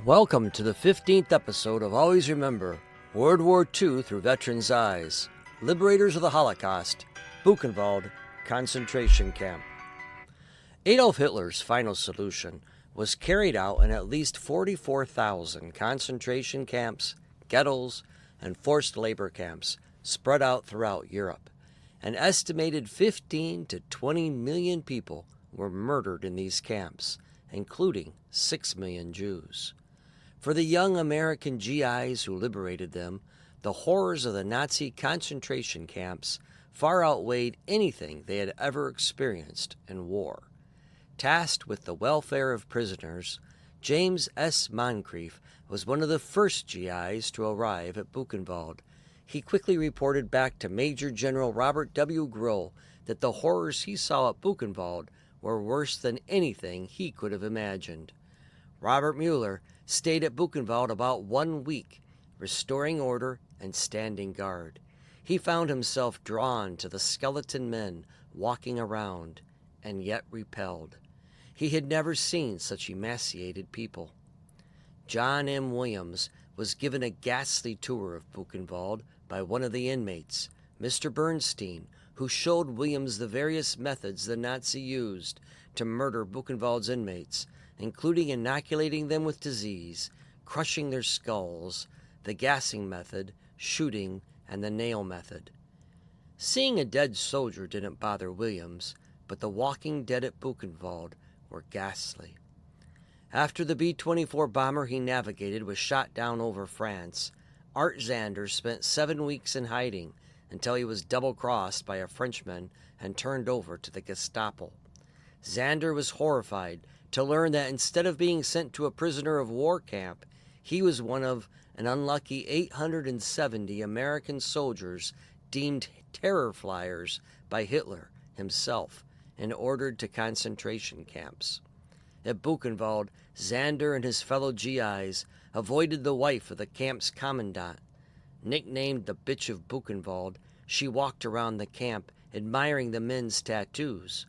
Welcome to the 15th episode of Always Remember, World War II Through Veterans' Eyes, Liberators of the Holocaust, Buchenwald Concentration Camp. Adolf Hitler's final solution was carried out in at least 44,000 concentration camps, ghettos, and forced labor camps spread out throughout Europe. An estimated 15 to 20 million people were murdered in these camps, including 6 million Jews. For the young American GIs who liberated them, the horrors of the Nazi concentration camps far outweighed anything they had ever experienced in war. Tasked with the welfare of prisoners, James S. Moncrief was one of the first GIs to arrive at Buchenwald. He quickly reported back to Major General Robert W. Grohl that the horrors he saw at Buchenwald were worse than anything he could have imagined. Robert Muhler stayed at Buchenwald about 1 week, restoring order and standing guard. He found himself drawn to the skeleton men walking around, and yet repelled. He had never seen such emaciated people. John M. Williams was given a ghastly tour of Buchenwald by one of the inmates, Mr. Bernstein, who showed Williams the various methods the Nazi used to murder Buchenwald's inmates, including inoculating them with disease, crushing their skulls, the gassing method, shooting, and the nail method. Seeing a dead soldier didn't bother Williams, but the walking dead at Buchenwald were ghastly. After the B-24 bomber he navigated was shot down over France, Art Zander spent 7 weeks in hiding until he was double-crossed by a Frenchman and turned over to the Gestapo. Zander was horrified to learn that instead of being sent to a prisoner of war camp, he was one of an unlucky 870 American soldiers deemed terror fliers by Hitler himself and ordered to concentration camps. At Buchenwald, Zander and his fellow GIs avoided the wife of the camp's commandant. Nicknamed the Bitch of Buchenwald, she walked around the camp admiring the men's tattoos.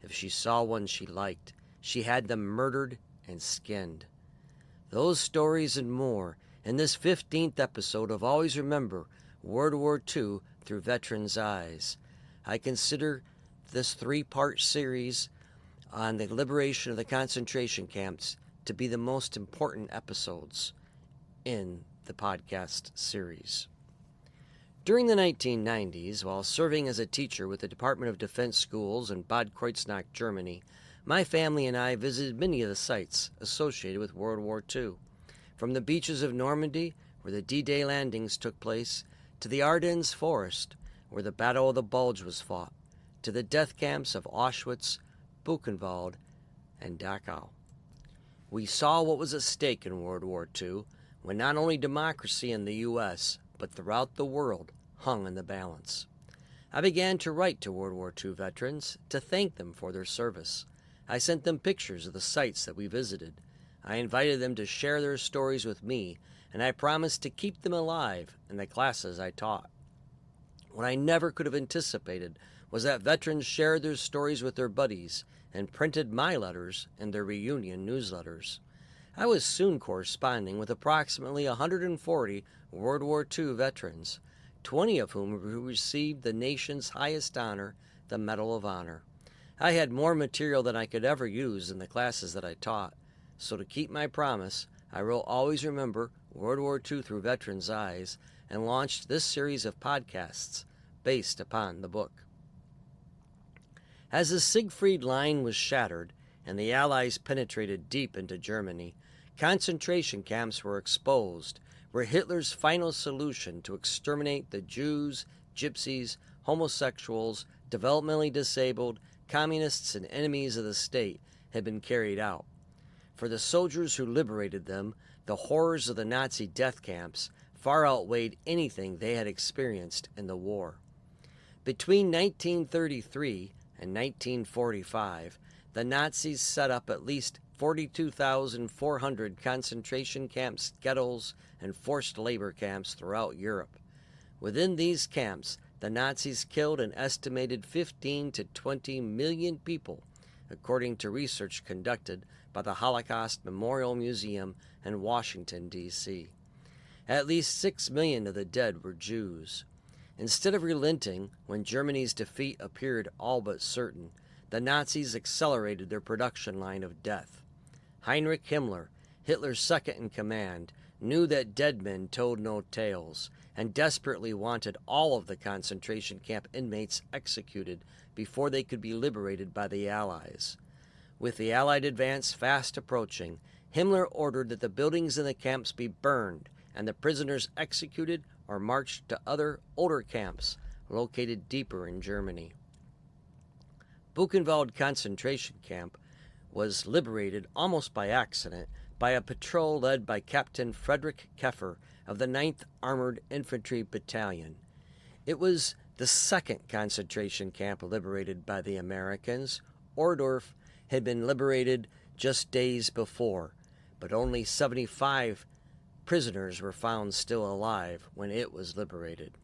If she saw one she liked, she had them murdered and skinned. Those stories and more in this 15th episode of Always Remember World War II Through Veterans' Eyes. I consider this 3-part series on the liberation of the concentration camps to be the most important episodes in the podcast series. During the 1990s, while serving as a teacher with the Department of Defense schools in Bad Kreuznach, Germany, my family and I visited many of the sites associated with World War II, from the beaches of Normandy, where the D-Day landings took place, to the Ardennes forest, where the Battle of the Bulge was fought, to the death camps of Auschwitz, Buchenwald, and Dachau. We saw what was at stake in World War II, when not only democracy in the U.S., but throughout the world hung in the balance. I began to write to World War II veterans to thank them for their service. I sent them pictures of the sites that we visited. I invited them to share their stories with me, and I promised to keep them alive in the classes I taught. What I never could have anticipated was that veterans shared their stories with their buddies and printed my letters in their reunion newsletters. I was soon corresponding with approximately 140 World War II veterans, 20 of whom received the nation's highest honor, the Medal of Honor. I had more material than I could ever use in the classes that I taught, so to keep my promise, I wrote Always Remember World War II Through Veterans' Eyes and launched this series of podcasts based upon the book. As the Siegfried Line was shattered and the Allies penetrated deep into Germany, concentration camps were exposed, where Hitler's final solution to exterminate the Jews, Gypsies, homosexuals, developmentally disabled, communists, and enemies of the state had been carried out. For the soldiers who liberated them, the horrors of the Nazi death camps far outweighed anything they had experienced in the war. Between 1933 and 1945, the Nazis set up at least 42,400 concentration camps, ghettos, and forced labor camps throughout Europe. Within these camps, the Nazis killed an estimated 15 to 20 million people, according to research conducted by the Holocaust Memorial Museum in Washington, D.C. At least 6 million of the dead were Jews. Instead of relenting when Germany's defeat appeared all but certain, the Nazis accelerated their production line of death. Heinrich Himmler, Hitler's second in command, knew that dead men told no tales, and desperately wanted all of the concentration camp inmates executed before they could be liberated by the Allies. With the Allied advance fast approaching, Himmler ordered that the buildings in the camps be burned and the prisoners executed or marched to other older camps located deeper in Germany. Buchenwald concentration camp was liberated almost by accident by a patrol led by Captain Friedrich Keffer of the 9th Armored Infantry Battalion. It was the second concentration camp liberated by the Americans. Ohrdruf had been liberated just days before, but only 75 prisoners were found still alive when it was liberated.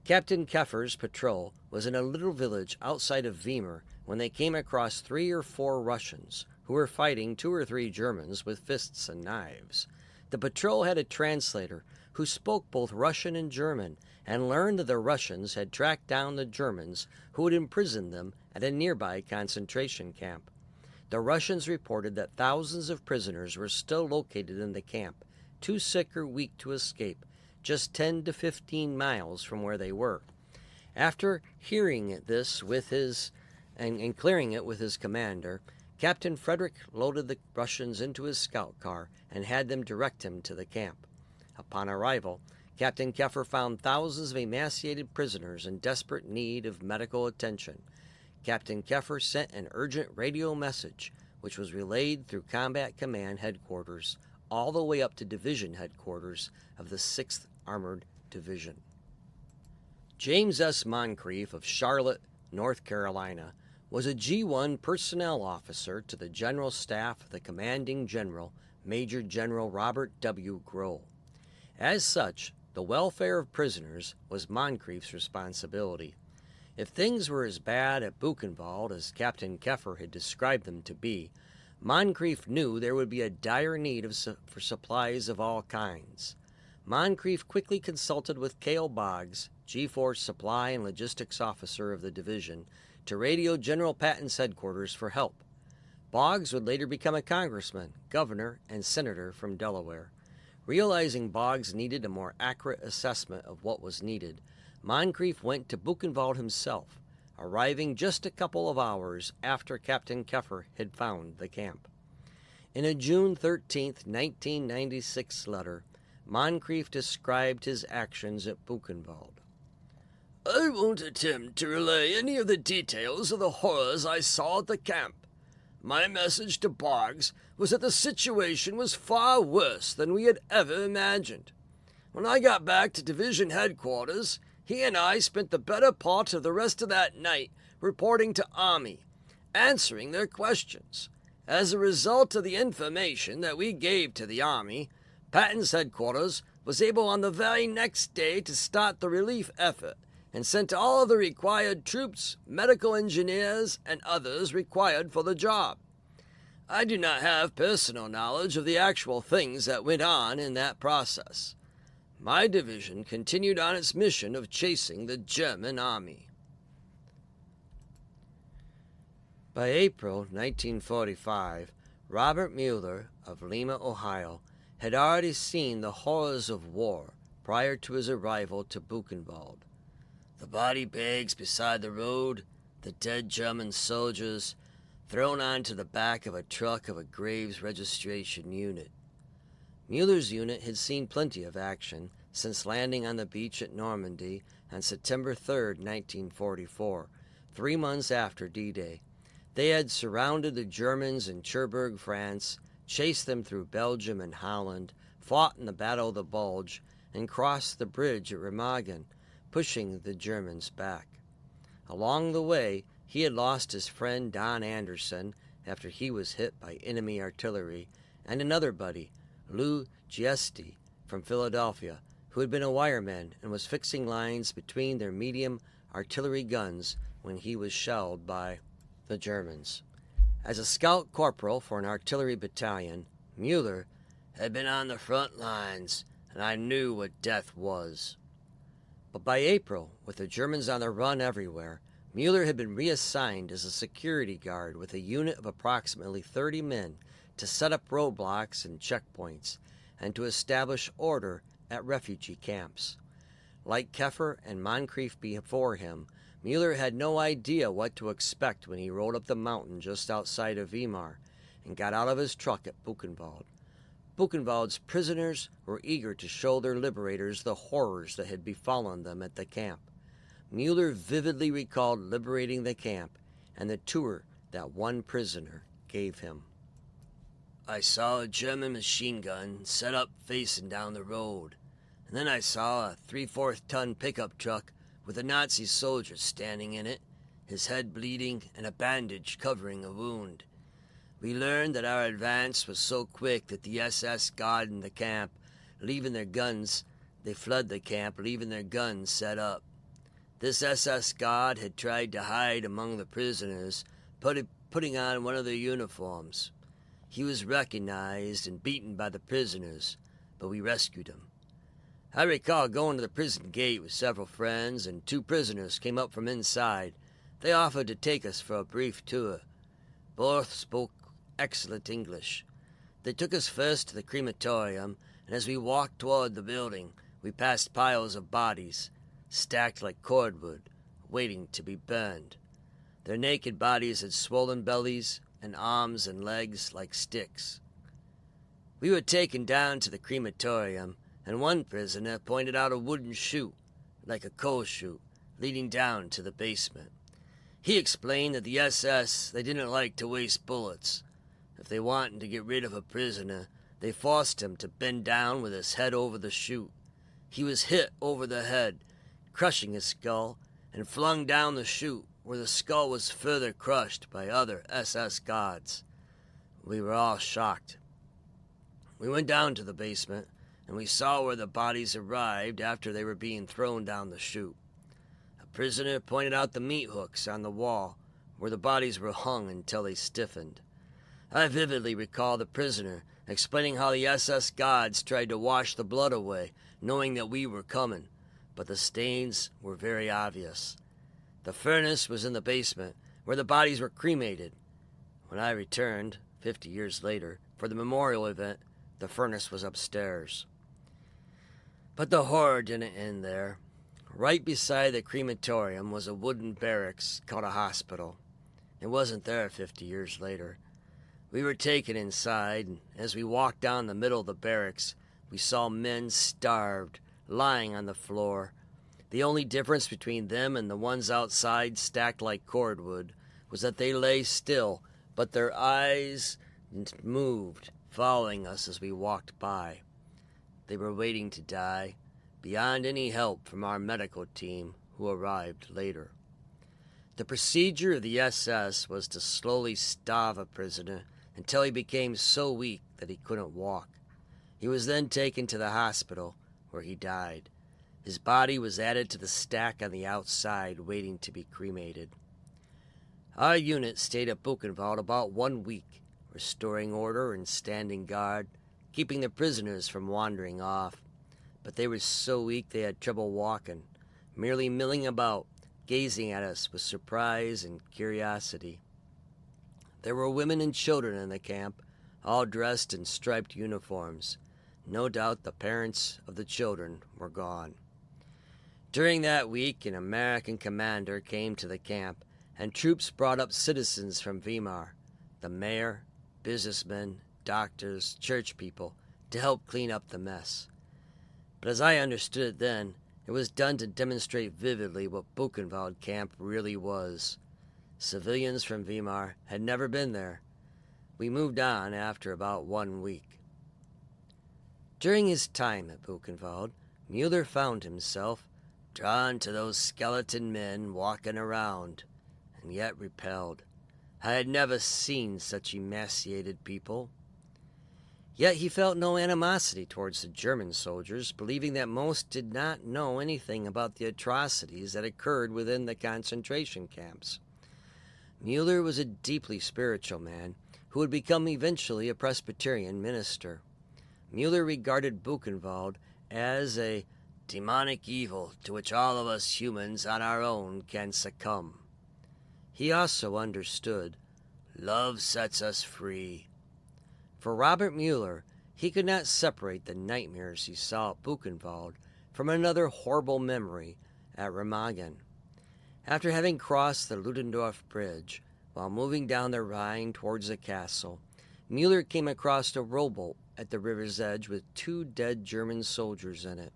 Captain Keffer's patrol was in a little village outside of Weimar when they came across 3 or 4 Russians who were fighting 2 or 3 Germans with fists and knives. The patrol had a translator who spoke both Russian and German and learned that the Russians had tracked down the Germans who had imprisoned them at a nearby concentration camp. The Russians reported that thousands of prisoners were still located in the camp, too sick or weak to escape, just 10 to 15 miles from where they were. After hearing this with his and clearing it with his commander, Captain Frederick loaded the Russians into his scout car and had them direct him to the camp. Upon arrival, Captain Keffer found thousands of emaciated prisoners in desperate need of medical attention. Captain Keffer sent an urgent radio message, which was relayed through Combat Command Headquarters all the way up to Division Headquarters of the 6th Armored Division. James S. Moncrief of Charlotte, North Carolina, was a G1 personnel officer to the General Staff of the Commanding General, Major General Robert W. Grohl. As such, the welfare of prisoners was Moncrief's responsibility. If things were as bad at Buchenwald as Captain Keffer had described them to be, Moncrief knew there would be a dire need for supplies of all kinds. Moncrief quickly consulted with Cale Boggs, G-Force Supply and Logistics Officer of the division, to radio General Patton's headquarters for help. Boggs would later become a congressman, governor, and senator from Delaware. Realizing Boggs needed a more accurate assessment of what was needed, Moncrief went to Buchenwald himself, arriving just a couple of hours after Captain Keffer had found the camp. In a June 13, 1996 letter, Moncrief described his actions at Buchenwald. "I won't attempt to relay any of the details of the horrors I saw at the camp. My message to Boggs was that the situation was far worse than we had ever imagined. When I got back to division headquarters, he and I spent the better part of the rest of that night reporting to Army, answering their questions. As a result of the information that we gave to the Army, Patton's headquarters was able on the very next day to start the relief effort and sent all of the required troops, medical engineers, and others required for the job. I do not have personal knowledge of the actual things that went on in that process. My division continued on its mission of chasing the German army." By April 1945, Robert Muhler of Lima, Ohio, had already seen the horrors of war prior to his arrival to Buchenwald. The body bags beside the road, the dead German soldiers, thrown onto the back of a truck of a Graves registration unit. Mueller's unit had seen plenty of action since landing on the beach at Normandy on September 3, 1944, 3 months after D-Day. They had surrounded the Germans in Cherbourg, France, chased them through Belgium and Holland, fought in the Battle of the Bulge, and crossed the bridge at Remagen, pushing the Germans back. Along the way, he had lost his friend Don Anderson after he was hit by enemy artillery, and another buddy, Lou Giesti, from Philadelphia, who had been a wireman and was fixing lines between their medium artillery guns when he was shelled by the Germans. As a scout corporal for an artillery battalion, Muhler had been on the front lines, and I knew what death was. But by April, with the Germans on the run everywhere, Muhler had been reassigned as a security guard with a unit of approximately 30 men to set up roadblocks and checkpoints, and to establish order at refugee camps. Like Keffer and Moncrief before him, Muhler had no idea what to expect when he rode up the mountain just outside of Weimar and got out of his truck at Buchenwald. Buchenwald's prisoners were eager to show their liberators the horrors that had befallen them at the camp. Muhler vividly recalled liberating the camp and the tour that one prisoner gave him. I saw a German machine gun set up facing down the road, and then I saw a 3/4 ton pickup truck with a Nazi soldier standing in it, his head bleeding and a bandage covering a wound. We learned that our advance was so quick that the SS guard in the camp, leaving their guns, they fled the camp, leaving their guns set up. This SS guard had tried to hide among the prisoners, putting on one of their uniforms. He was recognized and beaten by the prisoners, but we rescued him. I recall going to the prison gate with several friends, and 2 prisoners came up from inside. They offered to take us for a brief tour. Both spoke excellent English. They took us first to the crematorium, and as we walked toward the building, we passed piles of bodies, stacked like cordwood, waiting to be burned. Their naked bodies had swollen bellies and arms and legs like sticks. We were taken down to the crematorium, and one prisoner pointed out a wooden chute, like a coal chute, leading down to the basement. He explained that the SS, they didn't like to waste bullets. If they wanted to get rid of a prisoner, they forced him to bend down with his head over the chute. He was hit over the head, crushing his skull, and flung down the chute, where the skull was further crushed by other SS guards. We were all shocked. We went down to the basement, and we saw where the bodies arrived after they were being thrown down the chute. A prisoner pointed out the meat hooks on the wall, where the bodies were hung until they stiffened. I vividly recall the prisoner explaining how the SS guards tried to wash the blood away, knowing that we were coming, but the stains were very obvious. The furnace was in the basement, where the bodies were cremated. When I returned, 50 years later, for the memorial event, the furnace was upstairs. But the horror didn't end there. Right beside the crematorium was a wooden barracks called a hospital. It wasn't there 50 years later. We were taken inside, and as we walked down the middle of the barracks, we saw men starved, lying on the floor. The only difference between them and the ones outside, stacked like cordwood, was that they lay still, but their eyes moved, following us as we walked by. They were waiting to die, beyond any help from our medical team, who arrived later. The procedure of the SS was to slowly starve a prisoner until he became so weak that he couldn't walk. He was then taken to the hospital, where he died. His body was added to the stack on the outside, waiting to be cremated. Our unit stayed at Buchenwald about 1 week, restoring order and standing guard, keeping the prisoners from wandering off. But they were so weak they had trouble walking, merely milling about, gazing at us with surprise and curiosity. There were women and children in the camp, all dressed in striped uniforms. No doubt the parents of the children were gone. During that week, an American commander came to the camp, and troops brought up citizens from Weimar, the mayor, businessmen, doctors, church people, to help clean up the mess. But as I understood it then, it was done to demonstrate vividly what Buchenwald camp really was. Civilians from Weimar had never been there. We moved on after about 1 week. During his time at Buchenwald, Muhler found himself drawn to those skeleton men walking around, and yet repelled. I had never seen such emaciated people. Yet he felt no animosity towards the German soldiers, believing that most did not know anything about the atrocities that occurred within the concentration camps. Muhler was a deeply spiritual man who would become eventually a Presbyterian minister. Muhler regarded Buchenwald as a demonic evil to which all of us humans on our own can succumb. He also understood, love sets us free. For Robert Muhler, he could not separate the nightmares he saw at Buchenwald from another horrible memory at Remagen. After having crossed the Ludendorff Bridge, while moving down the Rhine towards the castle, Muhler came across a rowboat at the river's edge with 2 dead German soldiers in it.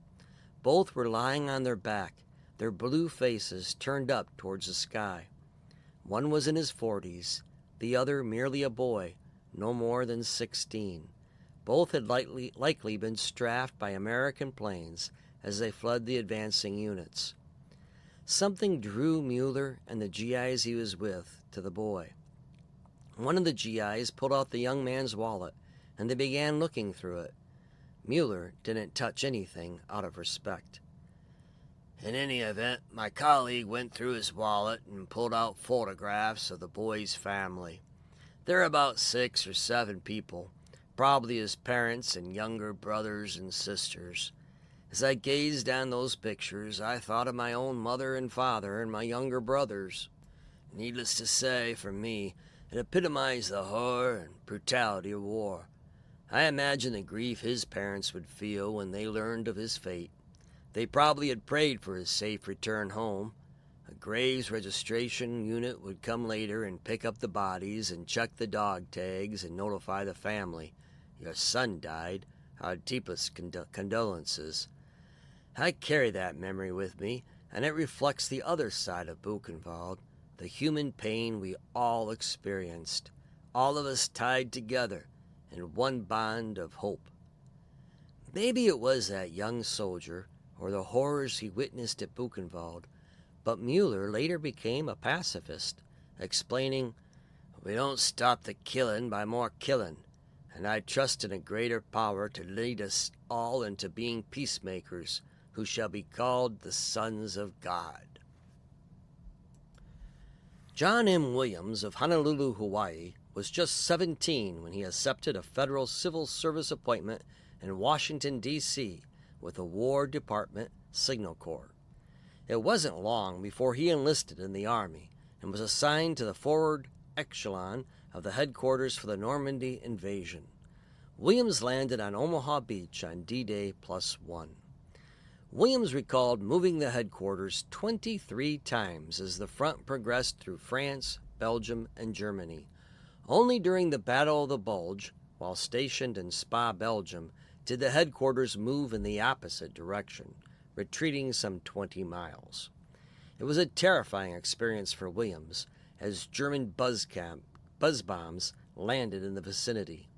Both were lying on their back, their blue faces turned up towards the sky. One was in his 40s, the other merely a boy, no more than 16. Both had likely been strafed by American planes as they fled the advancing units. Something drew Muhler and the GIs he was with to the boy. One of the GIs pulled out the young man's wallet, and they began looking through it. Muhler didn't touch anything out of respect. In any event, my colleague went through his wallet and pulled out photographs of the boy's family. There are about 6 or 7 people, probably his parents and younger brothers and sisters. As I gazed on those pictures, I thought of my own mother and father and my younger brothers. Needless to say, for me, it epitomized the horror and brutality of war. I imagine the grief his parents would feel when they learned of his fate. They probably had prayed for his safe return home. A graves registration unit would come later and pick up the bodies and check the dog tags and notify the family. Your son died. Our deepest condolences. I carry that memory with me, and it reflects the other side of Buchenwald, the human pain we all experienced, all of us tied together in one bond of hope. Maybe it was that young soldier or the horrors he witnessed at Buchenwald, but Muhler later became a pacifist, explaining, "We don't stop the killing by more killing, and I trust in a greater power to lead us all into being peacemakers, who shall be called the sons of God." John M. Williams of Honolulu, Hawaii, was just 17 when he accepted a federal civil service appointment in Washington, D.C. with the War Department Signal Corps. It wasn't long before he enlisted in the Army and was assigned to the forward echelon of the headquarters for the Normandy invasion. Williams landed on Omaha Beach on D-Day +1. Williams recalled moving the headquarters 23 times as the front progressed through France, Belgium, and Germany. Only during the Battle of the Bulge, while stationed in Spa, Belgium, did the headquarters move in the opposite direction, retreating some 20 miles. It was a terrifying experience for Williams as German buzz bombs landed in the vicinity.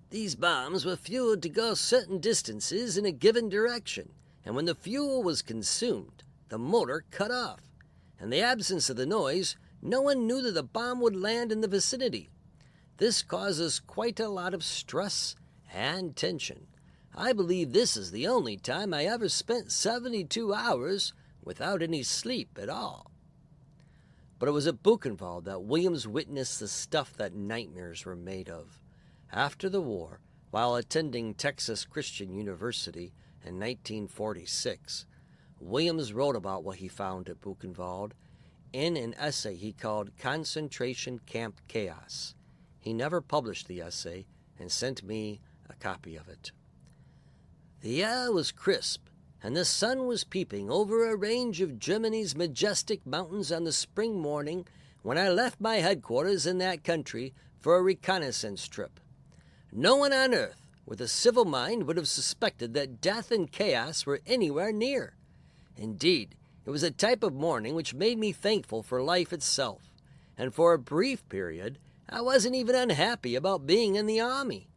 These bombs were fueled to go certain distances in a given direction, and when the fuel was consumed, the motor cut off. In the absence of the noise, no one knew that the bomb would land in the vicinity. This causes quite a lot of stress and tension. I believe this is the only time I ever spent 72 hours without any sleep at all. But it was at Buchenwald that Williams witnessed the stuff that nightmares were made of. After the war, while attending Texas Christian University in 1946, Williams wrote about what he found at Buchenwald in an essay he called Concentration Camp Chaos. He never published the essay and sent me a copy of it. The air was crisp, and the sun was peeping over a range of Germany's majestic mountains on the spring morning when I left my headquarters in that country for a reconnaissance trip. No one on earth with a civil mind would have suspected that death and chaos were anywhere near. Indeed, it was a type of morning which made me thankful for life itself, and for a brief period, I wasn't even unhappy about being in the Army.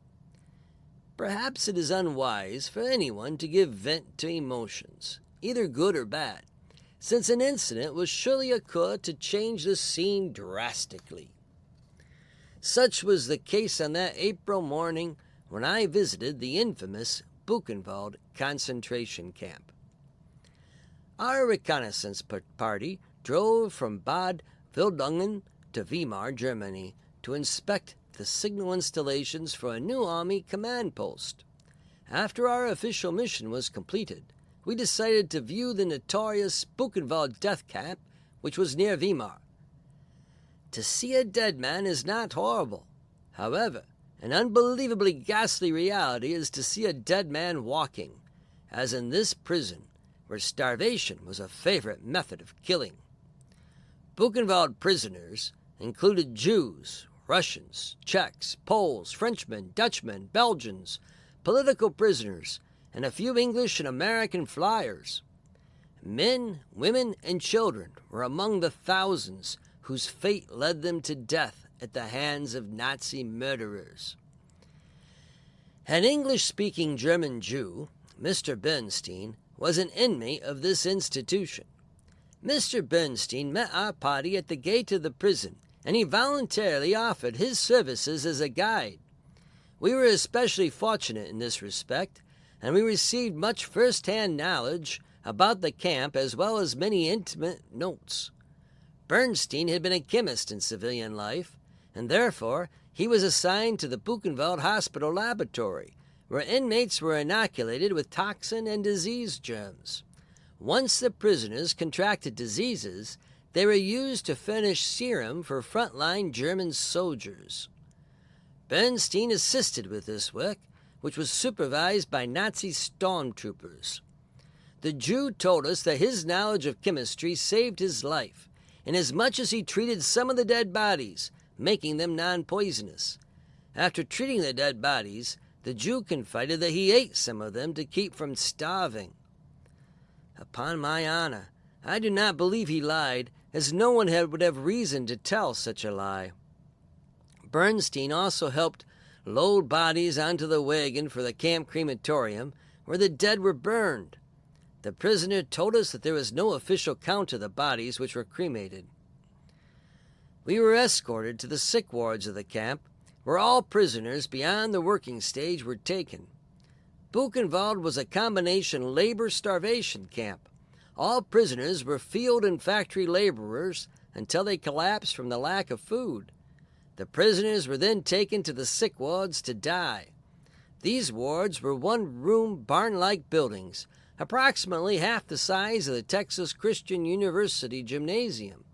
Perhaps it is unwise for anyone to give vent to emotions, either good or bad, since an incident will surely occur to change the scene drastically. Such was the case on that April morning when I visited the infamous Buchenwald concentration camp. Our reconnaissance party drove from Bad Wildungen to Weimar, Germany, to inspect the signal installations for a new army command post. After our official mission was completed, we decided to view the notorious Buchenwald death camp, which was near Weimar. To see a dead man is not horrible. However, an unbelievably ghastly reality is to see a dead man walking, as in this prison, where starvation was a favorite method of killing. Buchenwald prisoners included Jews, Russians, Czechs, Poles, Frenchmen, Dutchmen, Belgians, political prisoners, and a few English and American fliers. Men, women, and children were among the thousands whose fate led them to death at the hands of Nazi murderers. An English-speaking German Jew, Mr. Bernstein, was an inmate of this institution. Mr. Bernstein met our party at the gate of the prison, and he voluntarily offered his services as a guide. We were especially fortunate in this respect, and we received much first-hand knowledge about the camp as well as many intimate notes. Bernstein had been a chemist in civilian life, and therefore he was assigned to the Buchenwald Hospital laboratory, where inmates were inoculated with toxin and disease germs. Once the prisoners contracted diseases, they were used to furnish serum for frontline German soldiers. Bernstein assisted with this work, which was supervised by Nazi stormtroopers. The Jew told us that his knowledge of chemistry saved his life, inasmuch as he treated some of the dead bodies, making them non-poisonous. After treating the dead bodies, the Jew confided that he ate some of them to keep from starving. Upon my honor, I do not believe he lied, as no one would have reason to tell such a lie. Bernstein also helped load bodies onto the wagon for the camp crematorium, where the dead were burned. The prisoner told us that there was no official count of the bodies which were cremated. We were escorted to the sick wards of the camp, where all prisoners beyond the working stage were taken. Buchenwald was a combination labor-starvation camp. All prisoners were field and factory laborers until they collapsed from the lack of food. The prisoners were then taken to the sick wards to die. These wards were one-room, barn-like buildings, approximately half the size of the Texas Christian University gymnasium.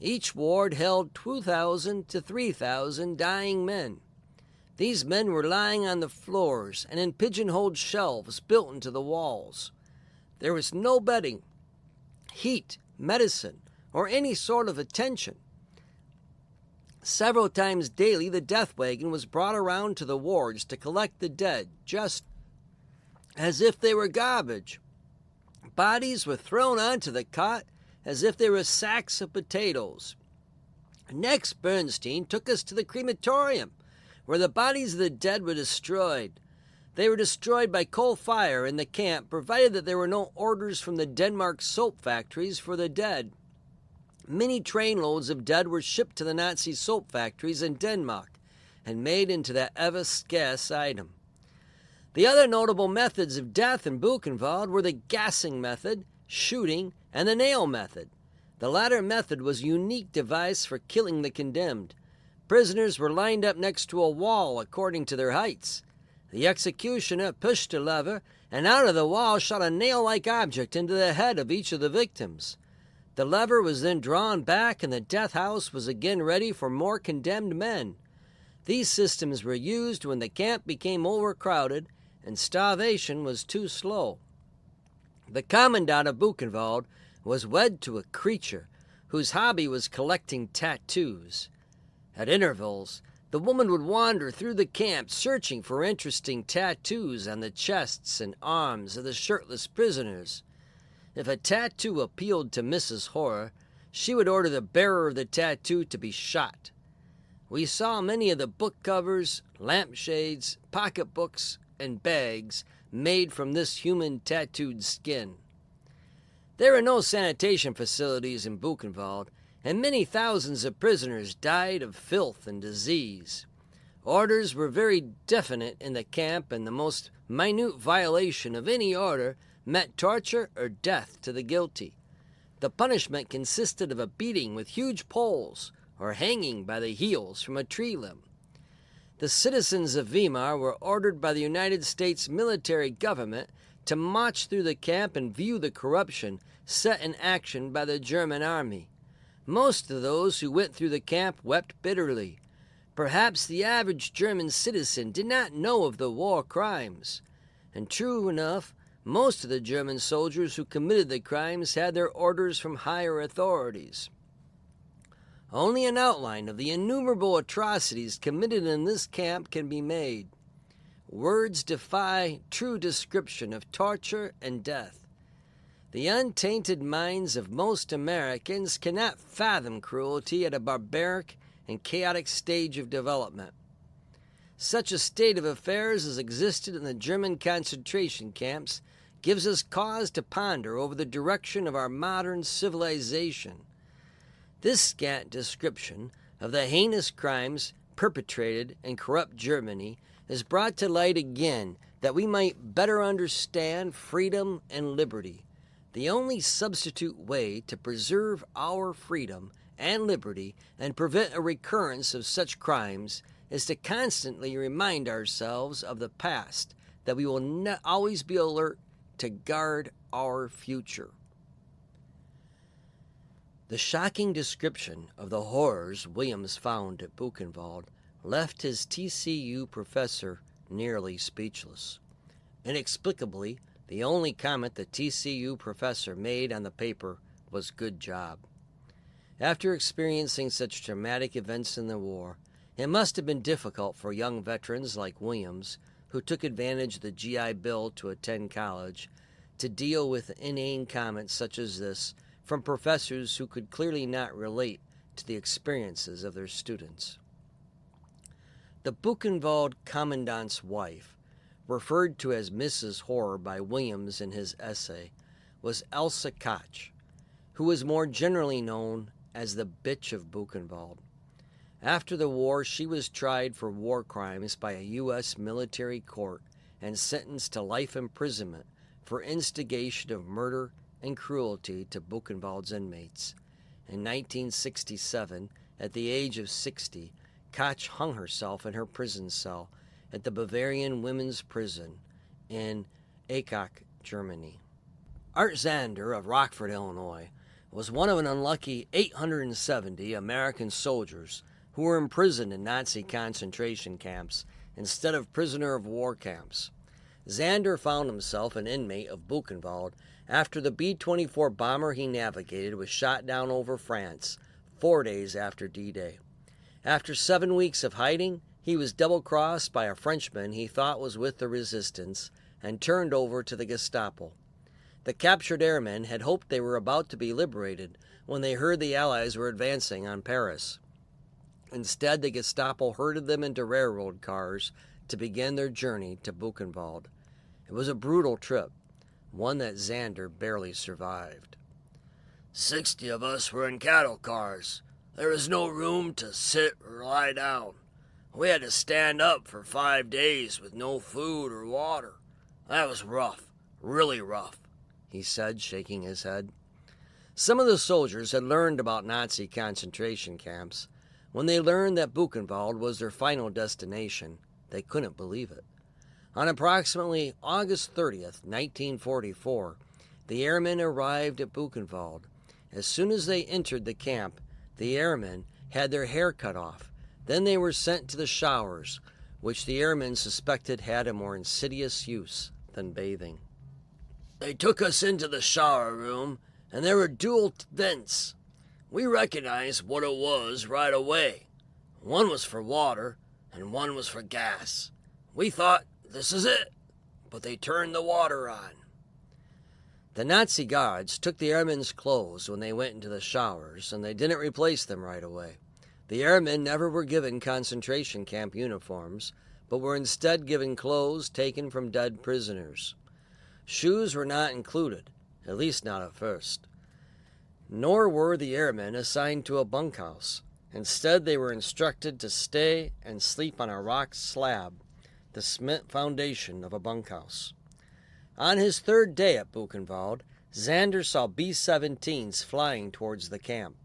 Each ward held 2,000 to 3,000 dying men. These men were lying on the floors and in pigeonholed shelves built into the walls. There was no bedding, heat, medicine, or any sort of attention. Several times daily, the death wagon was brought around to the wards to collect the dead, just as if they were garbage. Bodies were thrown onto the cot as if they were sacks of potatoes. Next, Bernstein took us to the crematorium, where the bodies of the dead were destroyed. They were destroyed by coal fire in the camp, provided that there were no orders from the Denmark soap factories for the dead. Many trainloads of dead were shipped to the Nazi soap factories in Denmark and made into that ever-scarce item. The other notable methods of death in Buchenwald were the gassing method, shooting, and the nail method. The latter method was a unique device for killing the condemned. Prisoners were lined up next to a wall according to their heights. The executioner pushed a lever, and out of the wall shot a nail-like object into the head of each of the victims. The lever was then drawn back, and the death house was again ready for more condemned men. These systems were used when the camp became overcrowded and starvation was too slow. The commandant of Buchenwald was wed to a creature whose hobby was collecting tattoos. At intervals, the woman would wander through the camp searching for interesting tattoos on the chests and arms of the shirtless prisoners. If a tattoo appealed to Mrs. Horror, she would order the bearer of the tattoo to be shot. We saw many of the book covers, lampshades, pocketbooks, and bags made from this human tattooed skin. There were no sanitation facilities in Buchenwald, and many thousands of prisoners died of filth and disease. Orders were very definite in the camp, and the most minute violation of any order meant torture or death to the guilty. The punishment consisted of a beating with huge poles, or hanging by the heels from a tree limb. The citizens of Weimar were ordered by the United States military government to march through the camp and view the corruption set in action by the German army. Most of those who went through the camp wept bitterly. Perhaps the average German citizen did not know of the war crimes. And true enough, most of the German soldiers who committed the crimes had their orders from higher authorities. Only an outline of the innumerable atrocities committed in this camp can be made. Words defy true description of torture and death. The untainted minds of most Americans cannot fathom cruelty at a barbaric and chaotic stage of development. Such a state of affairs as existed in the German concentration camps gives us cause to ponder over the direction of our modern civilization. This scant description of the heinous crimes perpetrated in corrupt Germany is brought to light again that we might better understand freedom and liberty. The only substitute way to preserve our freedom and liberty and prevent a recurrence of such crimes is to constantly remind ourselves of the past, that we will always be alert to guard our future. The shocking description of the horrors Williams found at Buchenwald left his TCU professor nearly speechless. Inexplicably, the only comment the TCU professor made on the paper was "good job." After experiencing such traumatic events in the war, it must have been difficult for young veterans like Williams, who took advantage of the GI Bill to attend college, to deal with inane comments such as this from professors who could clearly not relate to the experiences of their students. The Buchenwald commandant's wife, referred to as Mrs. Horror by Williams in his essay, was Elsa Koch, who was more generally known as the Bitch of Buchenwald. After the war, she was tried for war crimes by a U.S. military court and sentenced to life imprisonment for instigation of murder and cruelty to Buchenwald's inmates. In 1967, at the age of 60, Koch hung herself in her prison cell at the Bavarian Women's Prison in Eichach, Germany. Art Zander of Rockford, Illinois, was one of an unlucky 870 American soldiers who were imprisoned in Nazi concentration camps instead of prisoner of war camps. Zander found himself an inmate of Buchenwald after the B-24 bomber he navigated was shot down over France 4 days after D-Day. After 7 weeks of hiding, he was double-crossed by a Frenchman he thought was with the resistance and turned over to the Gestapo. The captured airmen had hoped they were about to be liberated when they heard the Allies were advancing on Paris. Instead, the Gestapo herded them into railroad cars to begin their journey to Buchenwald. It was a brutal trip, one that Zander barely survived. 60 of us were in cattle cars. There was no room to sit or lie down. We had to stand up for 5 days with no food or water. That was rough, really rough, he said, shaking his head. Some of the soldiers had learned about Nazi concentration camps. When they learned that Buchenwald was their final destination, they couldn't believe it. On approximately August 30th, 1944, the airmen arrived at Buchenwald. As soon as they entered the camp, the airmen had their hair cut off. Then they were sent to the showers, which the airmen suspected had a more insidious use than bathing. They took us into the shower room, and there were dual vents. We recognized what it was right away. One was for water, and one was for gas. We thought, this is it, but they turned the water on. The Nazi guards took the airmen's clothes when they went into the showers, and they didn't replace them right away. The airmen never were given concentration camp uniforms, but were instead given clothes taken from dead prisoners. Shoes were not included, at least not at first. Nor were the airmen assigned to a bunkhouse. Instead, they were instructed to stay and sleep on a rock slab, the cement foundation of a bunkhouse. On his third day at Buchenwald, Zander saw B-17s flying towards the camp.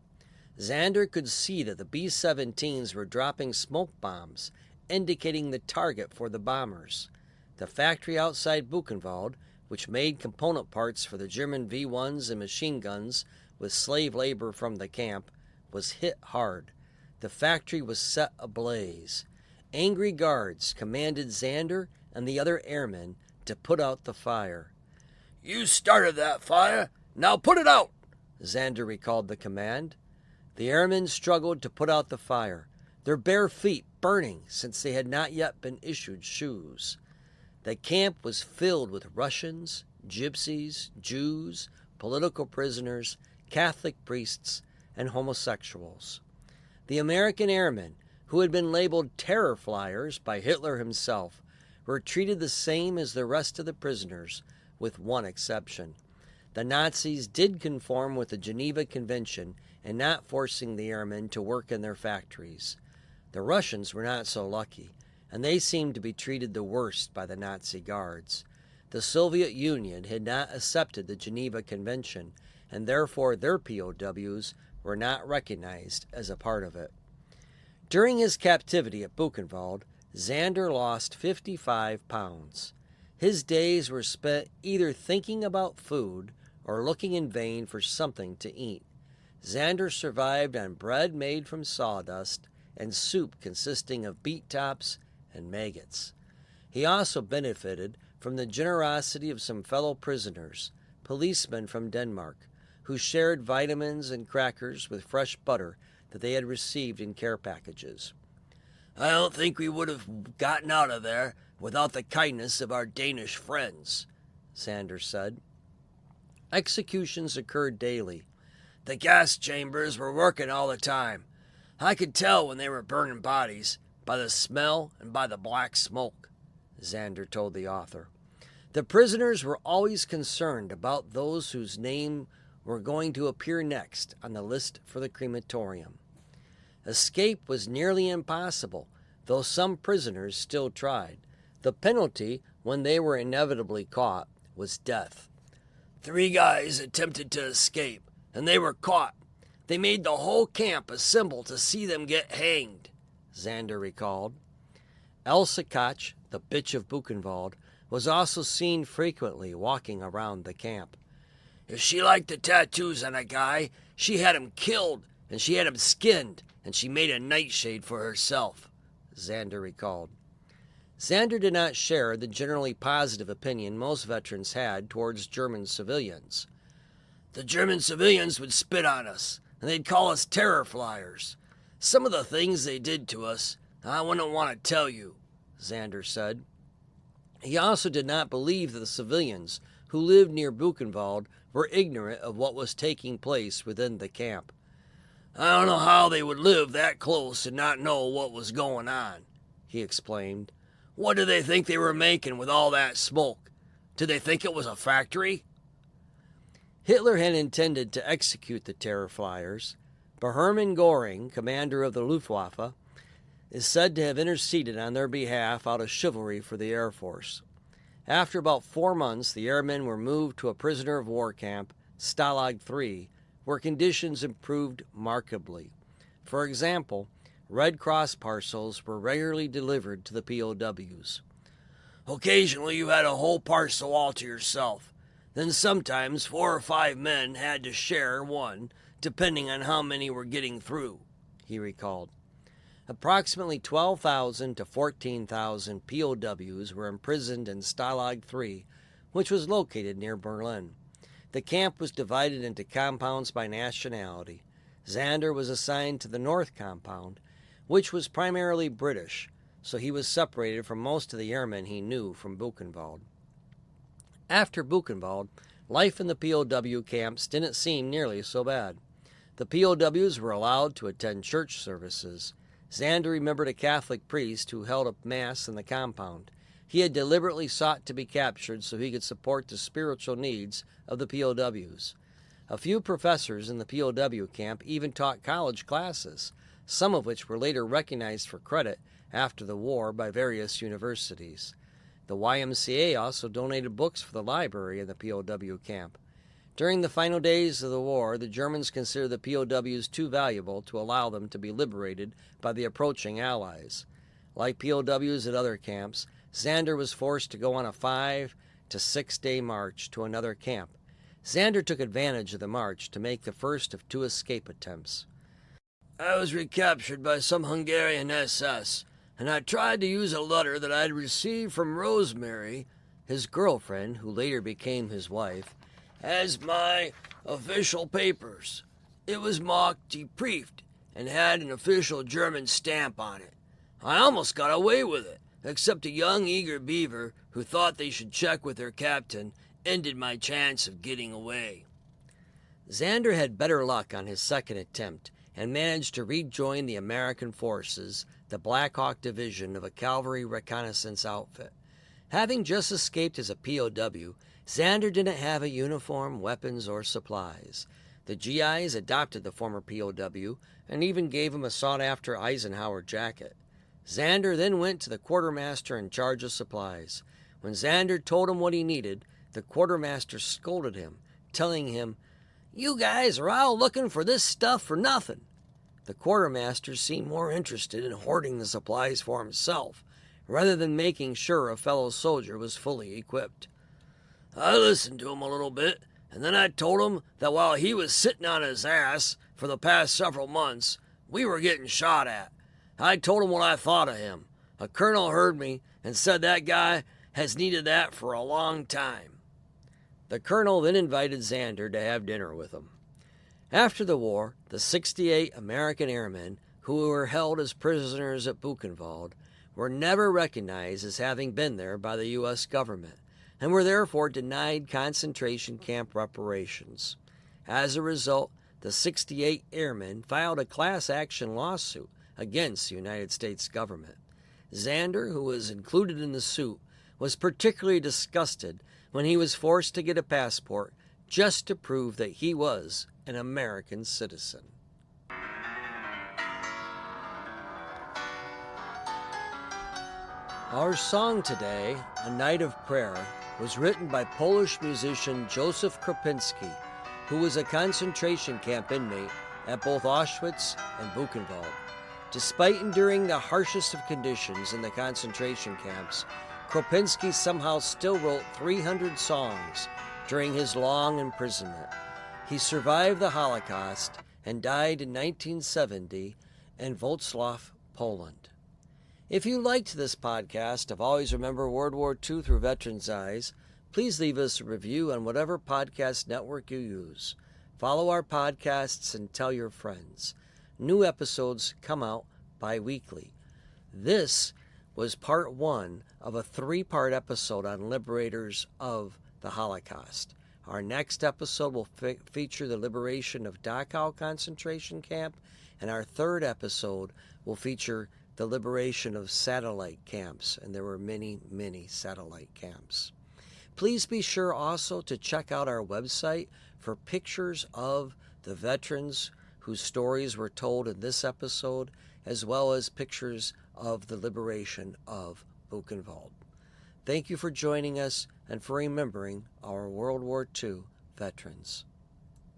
Zander could see that the B-17s were dropping smoke bombs, indicating the target for the bombers. The factory outside Buchenwald, which made component parts for the German V-1s and machine guns with slave labor from the camp, was hit hard. The factory was set ablaze. Angry guards commanded Zander and the other airmen to put out the fire. "You started that fire. Now put it out," Zander recalled the command. The airmen struggled to put out the fire, their bare feet burning since they had not yet been issued shoes. The camp was filled with Russians, gypsies, Jews, political prisoners, Catholic priests, and homosexuals. The American airmen, who had been labeled terror fliers by Hitler himself, were treated the same as the rest of the prisoners, with one exception. The Nazis did conform with the Geneva Convention in not forcing the airmen to work in their factories. The Russians were not so lucky, and they seemed to be treated the worst by the Nazi guards. The Soviet Union had not accepted the Geneva Convention, and therefore their POWs were not recognized as a part of it. During his captivity at Buchenwald, Zander lost 55 pounds. His days were spent either thinking about food or looking in vain for something to eat. Zander survived on bread made from sawdust and soup consisting of beet tops and maggots. He also benefited from the generosity of some fellow prisoners, policemen from Denmark, who shared vitamins and crackers with fresh butter that they had received in care packages. "I don't think we would have gotten out of there without the kindness of our Danish friends," Zander said. Executions occurred daily. The gas chambers were working all the time. I could tell when they were burning bodies by the smell and by the black smoke, Zander told the author. The prisoners were always concerned about those whose name were going to appear next on the list for the crematorium. Escape was nearly impossible, though some prisoners still tried. The penalty, when they were inevitably caught, was death. 3 guys attempted to escape, and they were caught. They made the whole camp assemble to see them get hanged, Zander recalled. Elsa Koch, the bitch of Buchenwald, was also seen frequently walking around the camp. If she liked the tattoos on a guy, she had him killed, and she had him skinned, and she made a nightshade for herself, Zander recalled. Zander did not share the generally positive opinion most veterans had towards German civilians. The German civilians would spit on us, and they'd call us terror fliers. Some of the things they did to us, I wouldn't want to tell you, Zander said. He also did not believe that the civilians who lived near Buchenwald were ignorant of what was taking place within the camp. I don't know how they would live that close and not know what was going on, he explained. What did they think they were making with all that smoke? Did they think it was a factory? Hitler had intended to execute the terror fliers, but Hermann Göring, commander of the Luftwaffe, is said to have interceded on their behalf out of chivalry for the Air Force. After about 4 months, the airmen were moved to a prisoner of war camp, Stalag 3, where conditions improved markedly. For example, Red Cross parcels were regularly delivered to the POWs. Occasionally you had a whole parcel all to yourself. Then sometimes 4 or 5 men had to share one, depending on how many were getting through, he recalled. Approximately 12,000 to 14,000 POWs were imprisoned in Stalag 3, which was located near Berlin. The camp was divided into compounds by nationality. Zander was assigned to the North Compound, which was primarily British, so he was separated from most of the airmen he knew from Buchenwald. After Buchenwald, life in the POW camps didn't seem nearly so bad. The POWs were allowed to attend church services. Zander remembered a Catholic priest who held a mass in the compound. He had deliberately sought to be captured so he could support the spiritual needs of the POWs. A few professors in the POW camp even taught college classes, some of which were later recognized for credit after the war by various universities. The YMCA also donated books for the library in the POW camp. During the final days of the war, the Germans considered the POWs too valuable to allow them to be liberated by the approaching Allies. Like POWs at other camps, Zander was forced to go on a 5 to 6 day march to another camp. Zander took advantage of the march to make the first of 2 escape attempts. I was recaptured by some Hungarian SS, and I tried to use a letter that I'd received from Rosemary, his girlfriend, who later became his wife, as my official papers. It was marked geprüft and had an official German stamp on it. I almost got away with it, except a young eager beaver who thought they should check with their captain ended my chance of getting away. Zander had better luck on his second attempt and managed to rejoin the American forces, the Black Hawk Division of a cavalry reconnaissance outfit. Having just escaped as a POW, Zander didn't have a uniform, weapons, or supplies. The GIs adopted the former POW and even gave him a sought-after Eisenhower jacket. Zander then went to the quartermaster in charge of supplies. When Zander told him what he needed, the quartermaster scolded him, telling him, "You guys are all looking for this stuff for nothing." The quartermaster seemed more interested in hoarding the supplies for himself, rather than making sure a fellow soldier was fully equipped. I listened to him a little bit, and then I told him that while he was sitting on his ass for the past several months, we were getting shot at. I told him what I thought of him. A colonel heard me and said that guy has needed that for a long time. The colonel then invited Zander to have dinner with him. After the war, the 68 American airmen who were held as prisoners at Buchenwald were never recognized as having been there by the U.S. government and were therefore denied concentration camp reparations. As a result, the 68 airmen filed a class action lawsuit against the United States government. Zander, who was included in the suit, was particularly disgusted when he was forced to get a passport just to prove that he was an American citizen. Our song today, A Night of Prayer, was written by Polish musician Joseph Kropinski, who was a concentration camp inmate at both Auschwitz and Buchenwald. Despite enduring the harshest of conditions in the concentration camps, Kropinski somehow still wrote 300 songs during his long imprisonment. He survived the Holocaust and died in 1970 in Wrocław, Poland. If you liked this podcast of Always Remember World War II Through Veterans' Eyes, please leave us a review on whatever podcast network you use. Follow our podcasts and tell your friends. New episodes come out bi-weekly. This was part 1 of a 3-part episode on liberators of the Holocaust. Our next episode will feature the liberation of Dachau concentration camp, and our 3rd episode will feature the liberation of satellite camps, and there were many, many satellite camps. Please be sure also to check out our website for pictures of the veterans whose stories were told in this episode, as well as pictures of the liberation of Buchenwald. Thank you for joining us and for remembering our World War II veterans.